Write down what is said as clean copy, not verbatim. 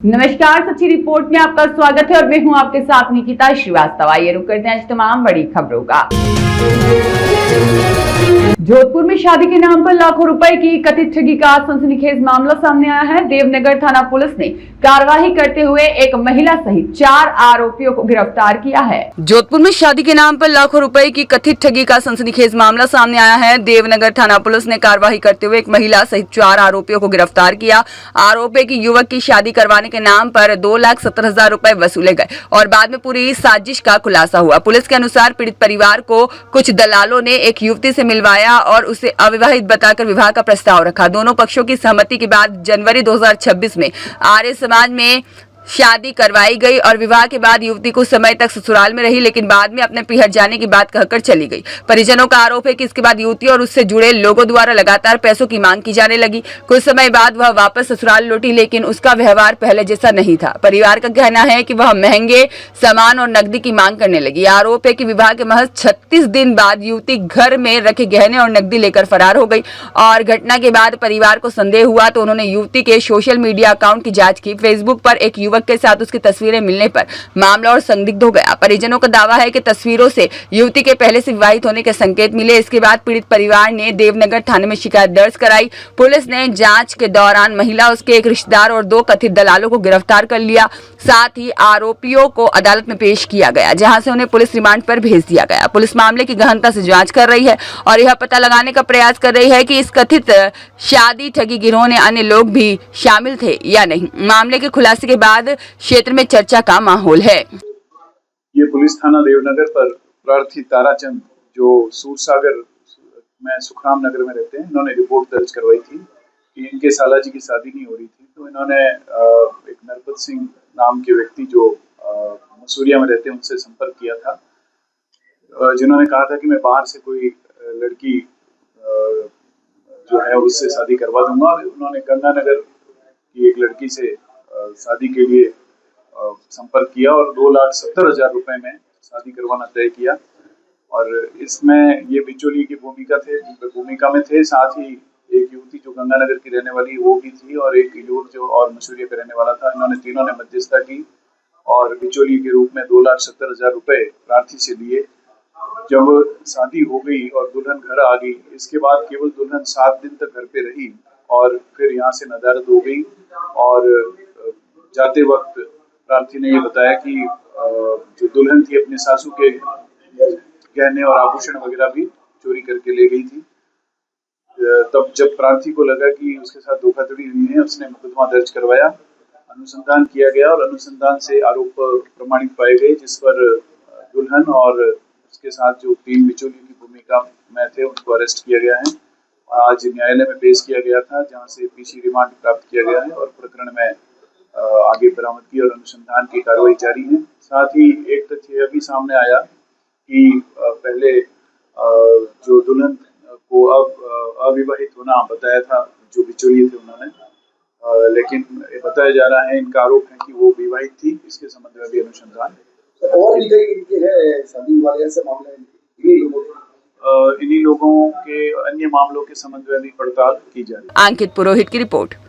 नमस्कार, सच्ची रिपोर्ट में आपका स्वागत है और मैं हूं आपके साथ निकिता श्रीवास्तव। आइए रुक करते हैं आज तमाम बड़ी खबरों का। जोधपुर में शादी के नाम पर लाखों रुपए की कथित ठगी का सनसनीखेज मामला सामने आया है। देवनगर थाना पुलिस ने कार्रवाई करते हुए एक महिला सहित 4 आरोपियों को गिरफ्तार किया है। जोधपुर में शादी के नाम पर लाखों रुपए की कथित ठगी का सनसनीखेज मामला सामने आया है। देवनगर थाना पुलिस ने कार्रवाई करते हुए एक महिला सहित 4 आरोपियों को गिरफ्तार किया। आरोप है कि युवक की शादी करवाने के नाम पर 2,70,000 रुपए वसूले गए और बाद में पूरी साजिश का खुलासा हुआ। पुलिस के अनुसार पीड़ित परिवार को कुछ दलालों ने एक युवती से मिलवाया और उसे अविवाहित बताकर विवाह का प्रस्ताव रखा। दोनों पक्षों की सहमति के बाद जनवरी 2026 में आर्य समाज में शादी करवाई गई और विवाह के बाद युवती कुछ समय तक ससुराल में रही, लेकिन बाद में अपने पिहर जाने की बात कहकर चली गई। परिजनों का आरोप है कि इसके बाद युवती और उससे जुड़े लोगों द्वारा लगातार पैसों की मांग की जाने लगी। कुछ समय बाद वह वापस ससुराल लौटी, लेकिन उसका व्यवहार पहले जैसा नहीं था। परिवार का कहना है कि वह महंगे सामान और नकदी की मांग करने लगी। आरोप है कि विवाह के महज 36 दिन बाद युवती घर में रखे गहने और नकदी लेकर फरार हो गई और घटना के बाद परिवार को संदेह हुआ तो उन्होंने युवती के सोशल मीडिया अकाउंट की जांच की। फेसबुक पर एक युवक के साथ उसकी तस्वीरें मिलने पर मामला और संदिग्ध हो गया। परिजनों का दावा है कि तस्वीरों से युवती के पहले से विवाहित होने के संकेत मिले। इसके बाद पीड़ित परिवार ने देवनगर थाने में शिकायत दर्ज कराई। पुलिस ने जांच के दौरान महिला, उसके एक रिश्तेदार और 2 कथित दलालों को गिरफ्तार कर लिया। साथ ही आरोपियों को अदालत में पेश किया गया, जहां से उन्हें पुलिस रिमांड पर भेज दिया गया। पुलिस मामले की गहनता से जांच कर रही है और यह पता लगाने का प्रयास कर रही है कि इस कथित शादी ठगी गिरोह में अन्य लोग भी शामिल थे या नहीं। मामले के खुलासे के बाद क्षेत्र में चर्चा का माहौल है। ये पुलिस थाना देवनगर पर प्रार्थी ताराचंद, जो सूरसागर में सुखराम नगर में रहते हैं, इन्होंने रिपोर्ट दर्ज करवाई थी कि इनके साला जी की शादी नहीं हो रही थी। तो इन्होंने एक नरपत सिंह नाम के व्यक्ति जो मसूरिया में रहते हैं उनसे संपर्क किया था, जिन्होंने कहा था कि मैं बाहर से कोई लड़की जो है उससे शादी करवा दूंगा। उन्होंने गंगानगर की एक लड़की से शादी के लिए संपर्क किया और 2,70,000 रुपए में शादी करवाना तय किया। और इसमें ये बिचौलिए की भूमिका में थे। साथ ही एक युवती जो गंगानगर की रहने वाली वो भी थी और एक युवक जो और मसूरिया का रहने वाला था। इन्होंने तीनों ने मध्यस्थता की और बिचौलिए के रूप में 2,70,000 रुपए प्रार्थी से लिए। जब शादी हो गई और दुल्हन घर आ गई, इसके बाद केवल दुल्हन 7 दिन तक घर पे रही और फिर यहाँ से नदारद हो गई। और जाते वक्त प्रार्थी ने ये बताया कि जो दुल्हन थी अपने सासू के गहने और आभूषण वगैरह भी चोरी करके ले गई थी। तब जब प्रार्थी को लगा कि उसके साथ धोखाधड़ी हुई है, उसने मुकदमा दर्ज करवाया। अनुसंधान किया गया और अनुसंधान से आरोप प्रमाणित पाए गए, जिस पर दुल्हन और उसके साथ जो 3 बिचौलियों की भूमिका में थे उनको अरेस्ट किया गया है। आज न्यायालय में पेश किया गया था, जहाँ से पीसी रिमांड प्राप्त किया गया है और प्रकरण में आगे बरामदगी और अनुसंधान की कार्रवाई जारी है। साथ ही एक तथ्य अभी सामने आया कि पहले जो दुल्हन को अब अविवाहित होना बताया था जो बिचौलिए थे उन्होंने, लेकिन ये बताया जा रहा है, इनका आरोप है कि वो विवाहित थी। इसके संबंध में भी अनुसंधान और भी कई है शादी वाले ऐसे मामले इन्हीं लोगों के अन्य मामलों के संबंध में भी पड़ताल की जा रही है। अंकित पुरोहित की रिपोर्ट।